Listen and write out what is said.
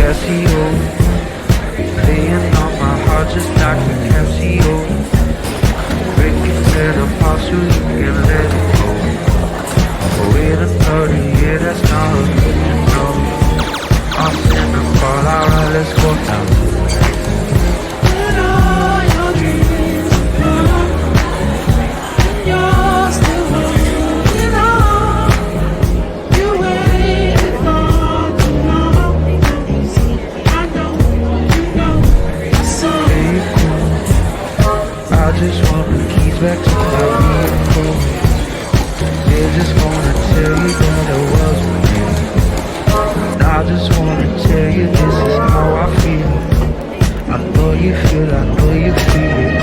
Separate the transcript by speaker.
Speaker 1: Casio, playing on my heart just like a Casio. Breaking it apart so you can let it go. Wait another year, that's not good to know. I'll send a call, alright, let's go now.
Speaker 2: When all your dreams are gone, and you're still holding on, you waited for too long. I know, you know, so
Speaker 1: Hey, cool. I just want the keys back to my vehicle. They're just gonna tell you that it was me. And I just wanna tell you this is how I feel. I know you feel it.